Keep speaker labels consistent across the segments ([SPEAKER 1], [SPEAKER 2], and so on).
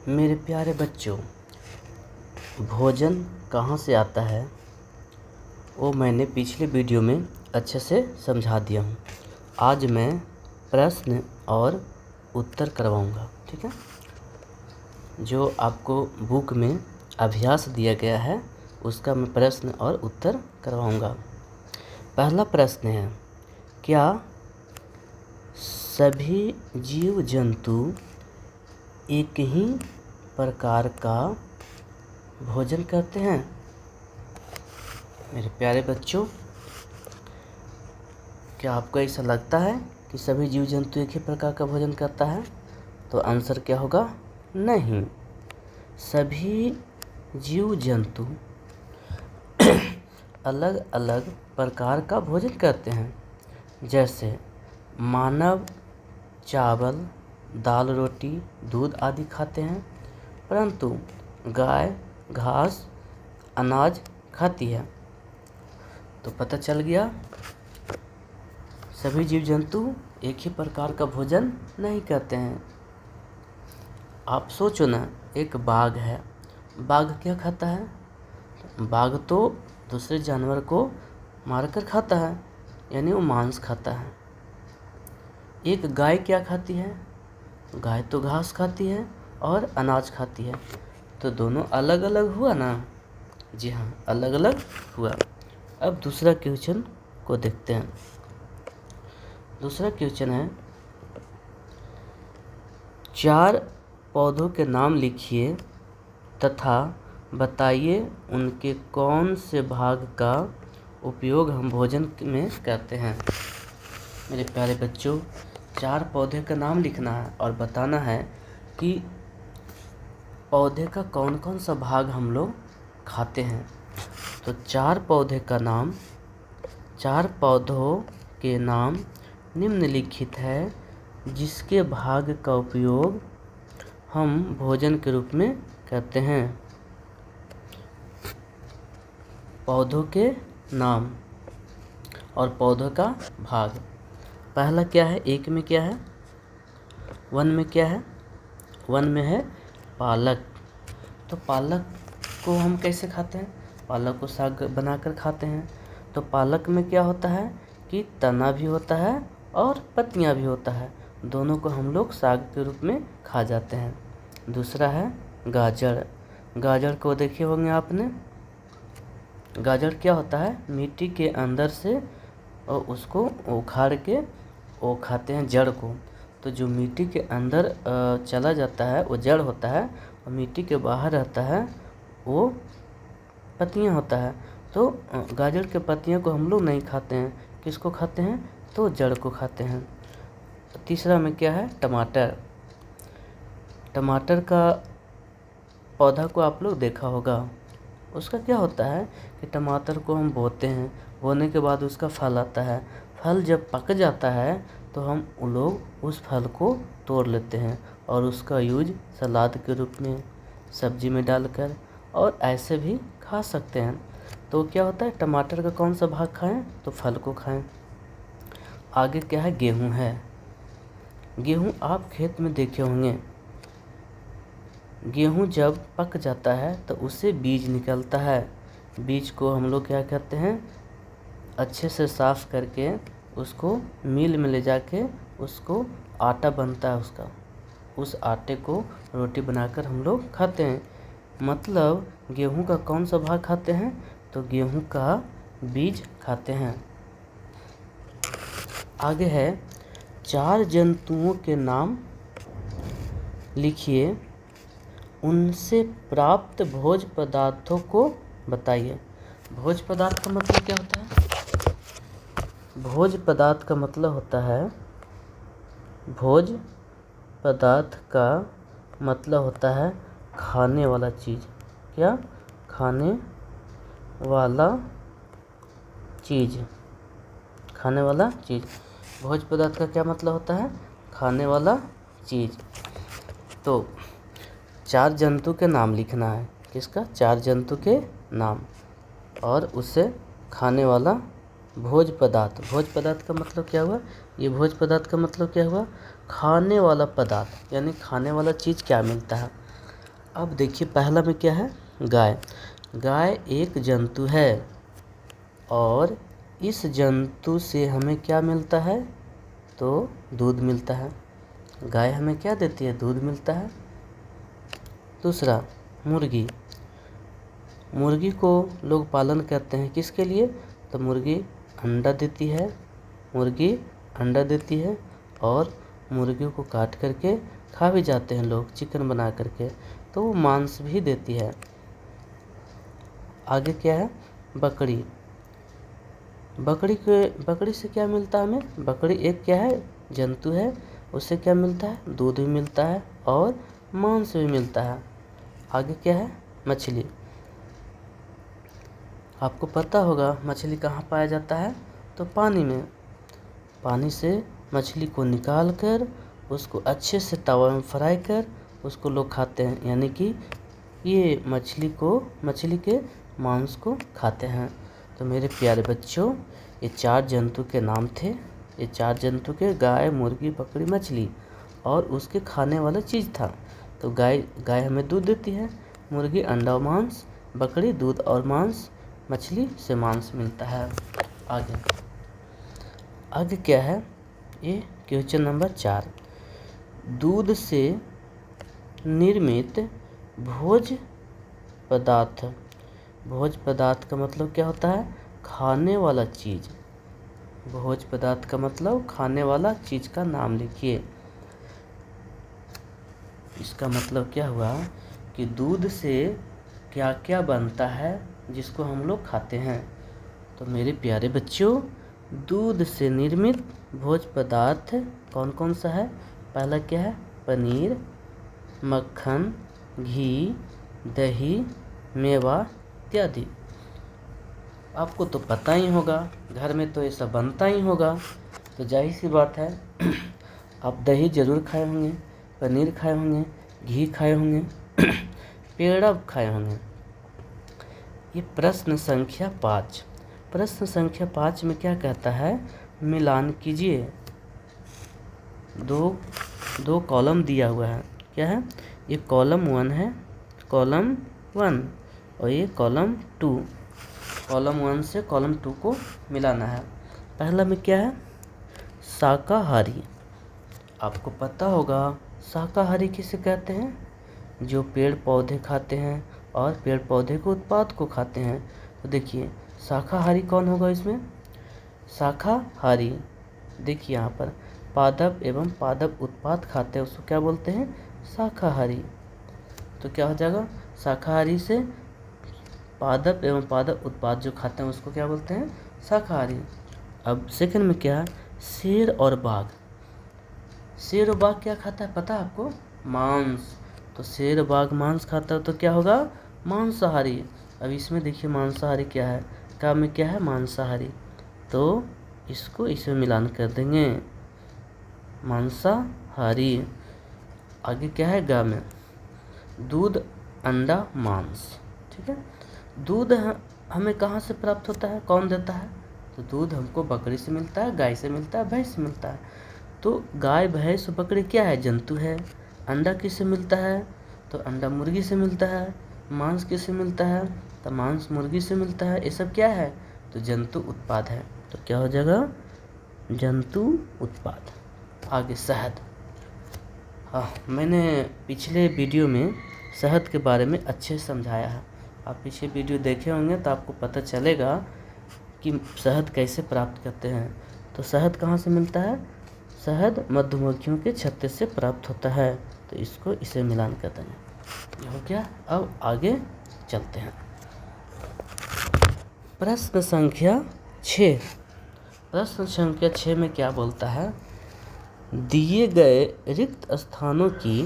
[SPEAKER 1] मेरे प्यारे बच्चों, भोजन कहाँ से आता है वो मैंने पिछले वीडियो में अच्छे से समझा दिया हूँ। आज मैं प्रश्न और उत्तर करवाऊँगा, ठीक है। जो आपको बुक में अभ्यास दिया गया है उसका मैं प्रश्न और उत्तर करवाऊँगा। पहला प्रश्न है, क्या सभी जीव जंतु एक ही प्रकार का भोजन करते हैं? मेरे प्यारे बच्चों, क्या आपको ऐसा लगता है कि सभी जीव जंतु एक ही प्रकार का भोजन करता है? तो आंसर क्या होगा? नहीं, सभी जीव जंतु अलग अलग प्रकार का भोजन करते हैं। जैसे मानव चावल, दाल, रोटी, दूध आदि खाते हैं, परंतु गाय घास, अनाज खाती है। तो पता चल गया, सभी जीव जंतु एक ही प्रकार का भोजन नहीं करते हैं। आप सोचो ना, एक बाघ है, बाघ क्या खाता है? बाघ तो दूसरे जानवर को मारकर खाता है, यानी वो मांस खाता है। एक गाय क्या खाती है? गाय तो घास खाती है और अनाज खाती है। तो दोनों अलग अलग हुआ ना? जी हाँ, अलग अलग हुआ। अब दूसरा क्वेश्चन को देखते हैं। दूसरा क्वेश्चन है, 4 पौधों के नाम लिखिए तथा बताइए उनके कौन से भाग का उपयोग हम भोजन में करते हैं। मेरे प्यारे बच्चों, 4 पौधे का नाम लिखना है और बताना है कि पौधे का कौन कौन सा भाग हम लोग खाते हैं। तो 4 पौधों के नाम निम्नलिखित है जिसके भाग का उपयोग हम भोजन के रूप में करते हैं। पौधों के नाम और पौधों का भाग। पहला क्या है? 1 में क्या है? 1 में क्या है? 1 में है पालक। तो पालक को हम कैसे खाते हैं? पालक को साग बनाकर खाते हैं। तो पालक में क्या होता है कि तना भी होता है और पत्तियां भी होता है, दोनों को हम लोग साग के रूप में खा जाते हैं। दूसरा है गाजर। गाजर को देखे होंगे आपने। गाजर क्या होता है? मिट्टी के अंदर से और उसको उखाड़ के वो खाते हैं जड़ को। तो जो मिट्टी के अंदर चला जाता है वो जड़ होता है, और मिट्टी के बाहर रहता है वो पत्तियां होता है। तो गाजर के पत्तियों को हम लोग नहीं खाते हैं। किसको खाते हैं? तो जड़ को खाते हैं। तीसरा में क्या है? टमाटर। टमाटर का पौधा को आप लोग देखा होगा। उसका क्या होता है कि टमाटर को हम बोते हैं, बोने के बाद उसका फल आता है। फल जब पक जाता है तो हम लोग उस फल को तोड़ लेते हैं और उसका यूज सलाद के रूप में, सब्जी में डालकर और ऐसे भी खा सकते हैं। तो क्या होता है, टमाटर का कौन सा भाग खाएं? तो फल को खाएं। आगे क्या है? गेहूँ है। गेहूँ आप खेत में देखे होंगे। गेहूँ जब पक जाता है तो उससे बीज निकलता है। बीज को हम लोग क्या करते हैं? अच्छे से साफ़ करके उसको मिल में ले जाके उसको आटा बनता है उसका। उस आटे को रोटी बनाकर हम लोग खाते हैं। मतलब गेहूं का कौन सा भाग खाते हैं? तो गेहूं का बीज खाते हैं। आगे है, 4 जंतुओं के नाम लिखिए, उनसे प्राप्त भोज्य पदार्थों को बताइए। भोज्य पदार्थ का मतलब क्या होता है? भोज्य पदार्थ का मतलब होता है, भोज्य पदार्थ का मतलब होता है खाने वाला चीज़। क्या? खाने वाला चीज़। खाने वाला चीज़। भोज्य पदार्थ का क्या मतलब होता है? खाने वाला चीज़। तो 4 जंतु के नाम लिखना है। किसका? 4 जंतु के नाम और उससे खाने वाला भोज्य पदार्थ। भोज्य पदार्थ का मतलब क्या हुआ? ये भोज्य पदार्थ का मतलब क्या हुआ? खाने वाला पदार्थ, यानी खाने वाला चीज़ क्या मिलता है। अब देखिए पहला में क्या है, गाय। गाय एक जंतु है और इस जंतु से हमें क्या मिलता है, तो दूध मिलता है। गाय हमें क्या देती है, दूध मिलता है। दूसरा, मुर्गी। मुर्गी को लोग पालन करते हैं किसके लिए, तो मुर्गी अंडा देती है। मुर्गी अंडा देती है और मुर्गियों को काट करके खा भी जाते हैं लोग, चिकन बना करके, तो वो मांस भी देती है। आगे क्या है, बकरी। बकरी से क्या मिलता है हमें, बकरी एक क्या है, जंतु है, उससे क्या मिलता है, दूध भी मिलता है और मांस भी मिलता है। आगे क्या है, मछली। आपको पता होगा मछली कहाँ पाया जाता है, तो पानी में। पानी से मछली को निकाल कर उसको अच्छे से तवा में फ्राई कर उसको लोग खाते हैं, यानी कि ये मछली के मांस को खाते हैं। तो मेरे प्यारे बच्चों, ये 4 जंतु के नाम थे। ये 4 जंतु के, गाय, मुर्गी, बकरी, मछली, और उसके खाने वाला चीज़ था। तो गाय हमें दूध देती है, मुर्गी अंडा और मांस, बकरी दूध और मांस, मछली से मांस मिलता है। आगे क्या है, ये क्वेश्चन नंबर 4। दूध से निर्मित भोज्य पदार्थ। भोज्य पदार्थ का मतलब क्या होता है, खाने वाला चीज़। भोज्य पदार्थ का मतलब खाने वाला चीज़ का नाम लिखिए। इसका मतलब क्या हुआ कि दूध से क्या क्या बनता है जिसको हम लोग खाते हैं। तो मेरे प्यारे बच्चों, दूध से निर्मित भोज्य पदार्थ कौन कौन सा है। पहला क्या है, पनीर, मक्खन, घी, दही, मेवा इत्यादि। आपको तो पता ही होगा, घर में तो ये सब बनता ही होगा, तो जाहिर सी बात है आप दही जरूर खाए होंगे, पनीर खाए होंगे, घी खाए होंगे, पेड़ा खाए होंगे। ये प्रश्न संख्या 5। प्रश्न संख्या 5 में क्या कहता है, मिलान कीजिए। दो कॉलम दिया हुआ है, क्या है, ये कॉलम 1 है, कॉलम 1, और ये कॉलम 2। कॉलम 1 से कॉलम 2 को मिलाना है। पहला में क्या है, शाकाहारी। आपको पता होगा शाकाहारी किसे कहते हैं, जो पेड़ पौधे खाते हैं और पेड़ पौधे के उत्पाद को खाते हैं। तो देखिए शाकाहारी कौन होगा इसमें, शाकाहारी। देखिए यहाँ पर पादप एवं पादप उत्पाद खाते हैं, उसको क्या बोलते हैं, शाकाहारी। तो क्या हो जाएगा, शाकाहारी से पादप एवं पादप उत्पाद जो खाते हैं उसको क्या बोलते हैं, शाकाहारी। अब सेकंड में क्या है, शेर और बाघ। शेर और बाघ क्या खाता है पता है आपको, मांस। तो शेर बाघ मांस खाता है तो क्या होगा, मांसाहारी। अब इसमें देखिए मांसाहारी क्या है, का में क्या है, मांसाहारी, तो इसको इसमें मिलान कर देंगे, मांसाहारी। आगे क्या है, गा में दूध, अंडा, मांस। ठीक है, दूध हमें कहाँ से प्राप्त होता है, कौन देता है, तो दूध हमको बकरी से मिलता है, गाय से मिलता है, भैंस से मिलता है। तो गाय, भैंस, बकरी क्या है, जंतु है। अंडा किससे मिलता है, तो अंडा मुर्गी से मिलता है। मांस किससे मिलता है, तो मांस मुर्गी से मिलता है। ये सब क्या है, तो जंतु उत्पाद है। तो क्या हो जाएगा, जंतु उत्पाद। आगे शहद। हाँ, मैंने पिछले वीडियो में शहद के बारे में अच्छे से समझाया है। आप पिछले वीडियो देखे होंगे तो आपको पता चलेगा कि शहद कैसे प्राप्त करते हैं। तो शहद कहाँ से मिलता है, शहद मधुमक्खियों के छत्ते से प्राप्त होता है। तो इसको इसे मिलान करते हैं, ये हो गया। अब आगे चलते हैं, प्रश्न संख्या 6। प्रश्न संख्या 6 में क्या बोलता है, दिए गए रिक्त स्थानों की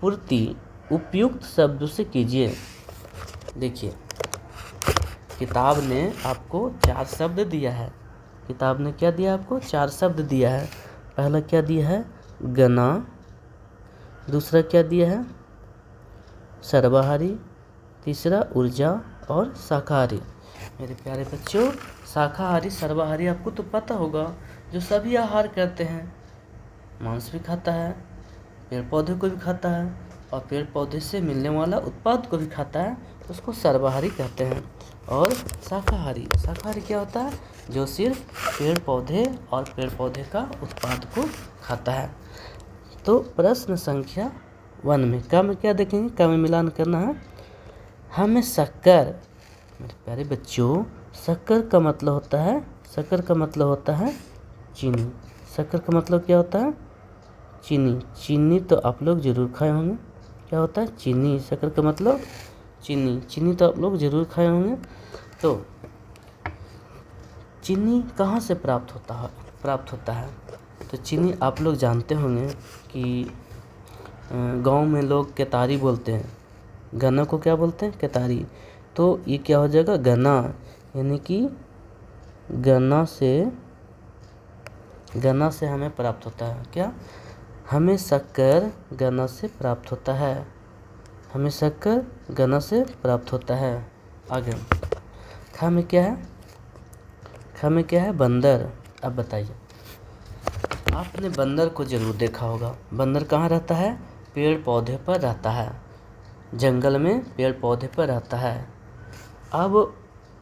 [SPEAKER 1] पूर्ति उपयुक्त शब्दों से कीजिए। देखिए किताब ने आपको 4 शब्द दिया है। किताब ने क्या दिया आपको, 4 शब्द दिया है। पहला क्या दिया है, गना। दूसरा क्या दिया है, सर्वाहारी। तीसरा ऊर्जा और शाकाहारी। मेरे प्यारे बच्चों, शाकाहारी सर्वाहारी आपको तो पता होगा, जो सभी आहार करते हैं, मांस भी खाता है, पेड़ पौधे को भी खाता है, और पेड़ पौधे से मिलने वाला उत्पाद को भी खाता है, उसको सर्वाहारी कहते हैं। और शाकाहारी, शाकाहारी क्या होता है? जो सिर्फ पेड़ पौधे और पेड़ पौधे का उत्पाद को खाता है। तो प्रश्न संख्या 1 में क में क्या देखेंगे? क में मिलान करना है। हमें शक्कर, मेरे प्यारे बच्चों, शक्कर का मतलब होता है, शक्कर का मतलब होता है चीनी। शक्कर का मतलब क्या होता है? चीनी। चीनी तो आप लोग जरूर खाए होंगे। क्या होता है? चीनी। शक्कर का मतलब चीनी। चीनी तो आप लोग जरूर खाए होंगे। तो चीनी कहाँ से प्राप्त होता है? तो चीनी आप लोग जानते होंगे कि गांव में लोग केतारी बोलते हैं। गन्ना को क्या बोलते हैं? केतारी। तो ये क्या हो जाएगा? गन्ना, यानी कि गन्ना से हमें प्राप्त होता है क्या? हमें शक्कर गन्ना से प्राप्त होता है। हमें शक्कर गन्ना से प्राप्त होता है। आगे ख में क्या है? ख में क्या है? बंदर। अब बताइए, आपने बंदर को जरूर देखा होगा। बंदर कहाँ रहता है? पेड़ पौधे पर रहता है, जंगल में पेड़ पौधे पर रहता है। अब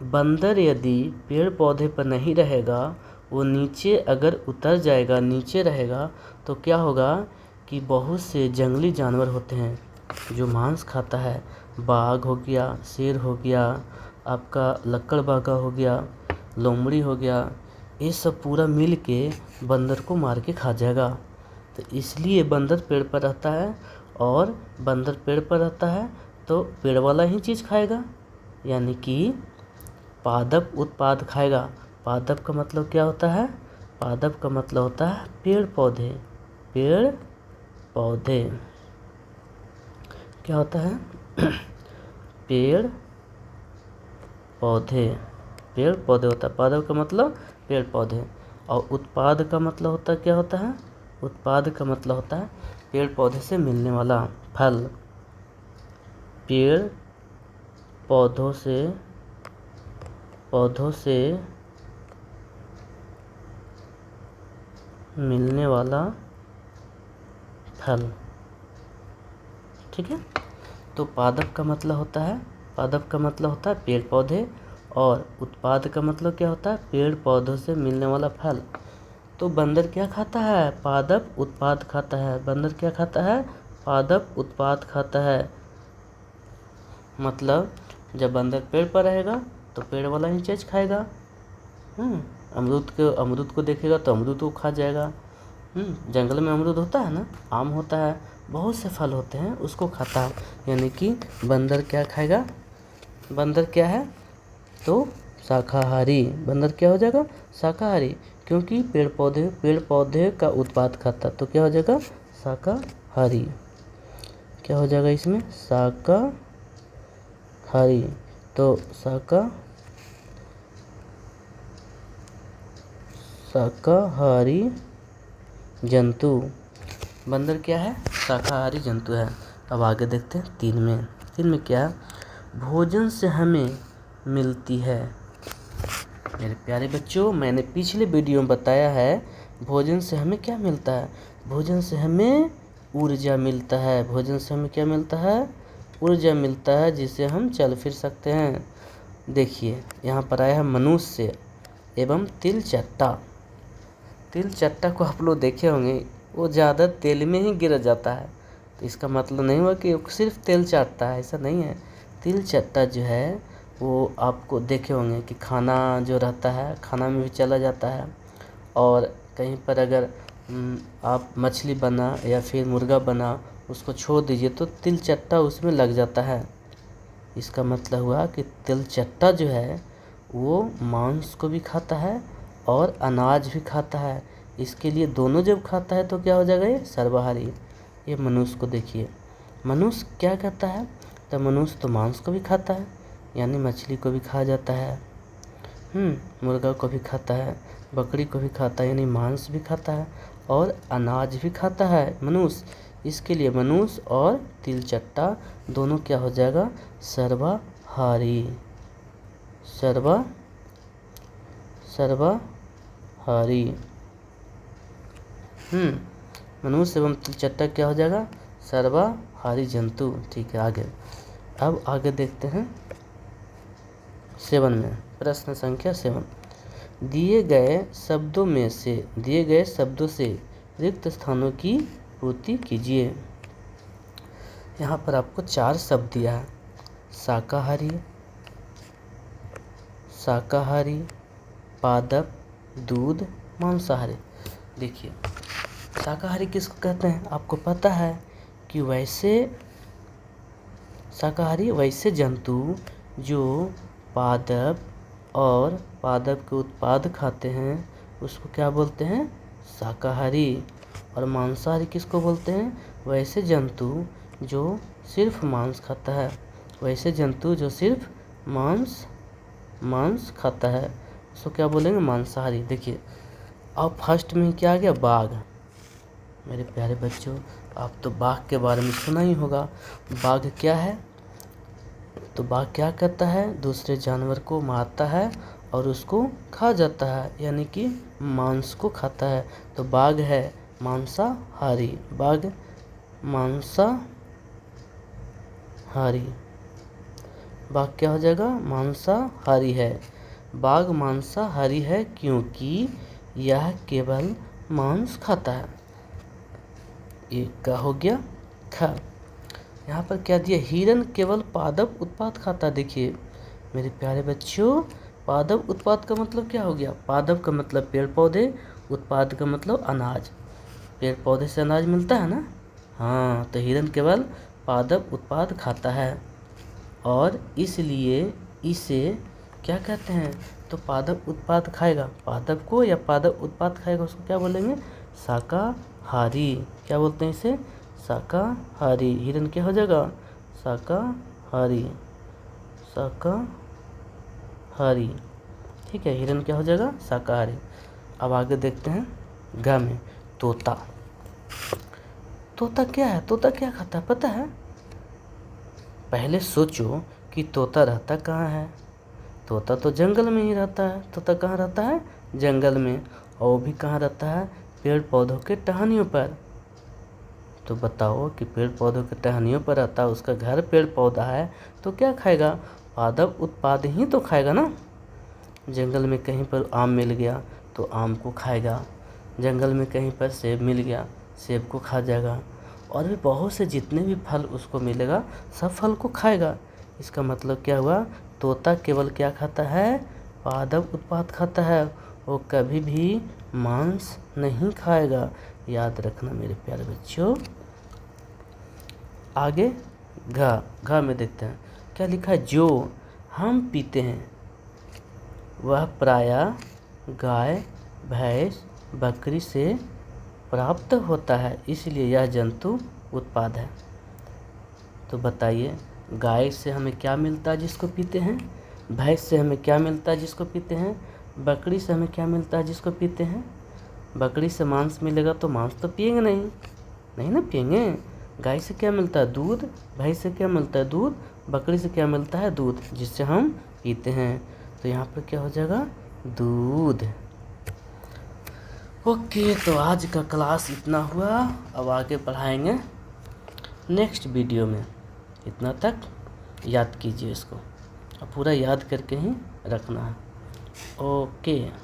[SPEAKER 1] बंदर यदि पेड़ पौधे पर नहीं रहेगा, वो नीचे अगर उतर जाएगा, नीचे रहेगा, तो क्या होगा कि बहुत से जंगली जानवर होते हैं जो मांस खाता है। बाघ हो गया, शेर हो गया, आपका लक्कड़बागा हो गया, लोमड़ी हो गया, ये सब पूरा मिल के बंदर को मार के खा जाएगा। तो इसलिए बंदर पेड़ पर रहता है, और बंदर पेड़ पर रहता है तो पेड़ वाला ही चीज़ खाएगा, यानी कि पादप उत्पाद खाएगा। पादप का मतलब क्या होता है? पादप का मतलब होता है पेड़ पौधे। पेड़ पौधे क्या होता है? पेड़ पौधे। पेड़ पौधे होता है। पादप का मतलब पेड़ पौधे। और उत्पाद का मतलब होता क्या होता है? उत्पाद का मतलब होता है पेड़ पौधे से मिलने वाला फल। पेड़ पौधों से मिलने वाला फल। ठीक है। तो पादप का मतलब होता है, पेड़ पौधे, और उत्पाद का मतलब क्या होता है? पेड़ पौधों से मिलने वाला फल। तो बंदर क्या खाता है? पादप उत्पाद खाता है। बंदर क्या खाता है? पादप उत्पाद खाता है। मतलब जब बंदर पेड़ पर रहेगा तो पेड़ वाला ही चीज खाएगा। अमरूद को देखेगा तो अमरूद को खा जाएगा। जंगल में अमरूद होता है ना, आम होता है, बहुत से फल होते हैं, उसको खाता है। यानी कि बंदर क्या खाएगा? बंदर क्या है? तो शाकाहारी। बंदर क्या हो जाएगा? शाकाहारी। क्योंकि पेड़ पौधे का उत्पाद खाता, तो क्या हो जाएगा? शाकाहारी। क्या हो जाएगा इसमें? शाकाहारी। तो शाकाहारी जंतु। बंदर क्या है? शाकाहारी जंतु है। अब आगे देखते हैं 3 में। 3 में क्या? भोजन से हमें मिलती है। मेरे प्यारे बच्चों, मैंने पिछले वीडियो में बताया है भोजन से हमें क्या मिलता है। भोजन से हमें ऊर्जा मिलता है। भोजन से हमें क्या मिलता है? ऊर्जा मिलता है, जिससे हम चल फिर सकते हैं। देखिए यहाँ पर आया है मनुष्य एवं तिलचट्टा। तिलचट्टा को आप लोग देखे होंगे, वो ज़्यादा तेल में ही गिर जाता है। तो इसका मतलब नहीं हुआ कि वो सिर्फ तेल चाटता है, ऐसा नहीं है। तिलचट्टा जो है वो आपको देखे होंगे कि खाना जो रहता है, खाना में भी चला जाता है। और कहीं पर अगर आप मछली बना या फिर मुर्गा बना, उसको छोड़ दीजिए तो तिलचट्टा उसमें लग जाता है। इसका मतलब हुआ कि तिलचट्टा जो है वो मांस को भी खाता है और अनाज भी खाता है। इसके लिए दोनों जब खाता है तो क्या हो जाएगा? ये सर्वाहारी। ये मनुष्य को देखिए, मनुष्य क्या करता है? तो मनुष्य तो मांस को भी खाता है, यानी मछली को भी खा जाता है, मुर्गा को भी खाता है, बकरी को भी खाता है, यानी मांस भी खाता है, और अनाज भी खाता है मनुष्य। इसके लिए मनुष्य और तिलचट्टा दोनों क्या हो जाएगा? सर्वाहारी। सर्वाहारी। मनुष्य एवं तिलचट्टा क्या हो जाएगा? सर्वाहारी। हारी जंतु। ठीक है, आगे। अब आगे देखते हैं 7 में, प्रश्न संख्या 7। दिए गए शब्दों से रिक्त स्थानों की पूर्ति कीजिए। यहाँ पर आपको 4 शब्द दिया है, शाकाहारी, पादप, दूध, मांसाहारी। देखिए, शाकाहारी किसको कहते हैं? आपको पता है कि शाकाहारी वैसे जंतु जो पादप और पादप के उत्पाद खाते हैं उसको क्या बोलते हैं? शाकाहारी। और मांसाहारी किसको बोलते हैं? वैसे जंतु जो सिर्फ मांस खाता है, वैसे जंतु जो सिर्फ मांस खाता है उसको क्या बोलेंगे? मांसाहारी। देखिए, अब फर्स्ट में क्या आ गया? बाघ। मेरे प्यारे बच्चों, आप तो बाघ के बारे में सुना ही होगा। बाघ क्या है? तो बाघ क्या करता है? दूसरे जानवर को मारता है और उसको खा जाता है, यानी कि मांस को खाता है। तो बाघ है मांसाहारी। बाघ मांसाहारी। बाघ क्या हो जाएगा? मांसाहारी है। बाघ मांसाहारी है क्योंकि यह केवल मांस खाता है। ये क्या हो गया? खा। यहाँ पर क्या दिया? हिरन केवल पादप उत्पाद खाता है। देखिए मेरे प्यारे बच्चों, पादप उत्पाद का मतलब क्या हो गया? पादप का मतलब पेड़ पौधे, उत्पाद का मतलब अनाज। पेड़ पौधे से अनाज मिलता है ना। हाँ, तो हिरन केवल पादप उत्पाद खाता है और इसलिए इसे क्या कहते हैं? तो पादप उत्पाद खाएगा, पादप को या पादप उत्पाद खाएगा उसको क्या बोलेंगे? शाकाहारी। क्या बोलते हैं इसे? शाकाहारी। हिरन क्या हो जाएगा? शाकाहारी। शाकाहारी। ठीक है, हिरन क्या हो जाएगा? शाकाहारी। अब आगे देखते हैं ग में, तोता। तोता क्या है? तोता क्या खाता है पता है? पहले सोचो कि तोता रहता कहाँ है? तोता तो जंगल में ही रहता है। तोता कहाँ रहता है? जंगल में। और वो भी कहाँ रहता है? पेड़ पौधों के टहनियों पर। तो बताओ कि पेड़ पौधों के टहनियों पर रहता है, उसका घर पेड़ पौधा है, तो क्या खाएगा? पादप उत्पाद ही तो खाएगा ना। जंगल में कहीं पर आम मिल गया तो आम को खाएगा, जंगल में कहीं पर सेब मिल गया, सेब को खा जाएगा, और भी बहुत से जितने भी फल उसको मिलेगा सब फल को खाएगा। इसका मतलब क्या हुआ? तोता केवल क्या खाता है? पादप उत्पाद खाता है, वो कभी भी मांस नहीं खाएगा। याद रखना मेरे प्यारे बच्चों। आगे घ में देखते हैं क्या लिखा है? जो हम पीते हैं वह प्रायः गाय, भैंस, बकरी से प्राप्त होता है, इसलिए यह जंतु उत्पाद है। तो बताइए, गाय से हमें क्या मिलता है जिसको पीते हैं? भैंस से हमें क्या मिलता है जिसको पीते हैं? बकरी से हमें क्या मिलता है जिसको पीते हैं? बकरी से मांस मिलेगा तो मांस तो पिएंगे नहीं ना पिएंगे। गाय से क्या मिलता है? दूध। भैंस से क्या मिलता है? दूध। बकरी से क्या मिलता है? दूध, जिससे हम पीते हैं। तो यहाँ पर क्या हो जाएगा? दूध। ओके, तो आज का क्लास इतना हुआ। अब आगे पढ़ाएंगे नेक्स्ट वीडियो में। इतना तक याद कीजिए इसको, और पूरा याद करके ही रखना है। ओके।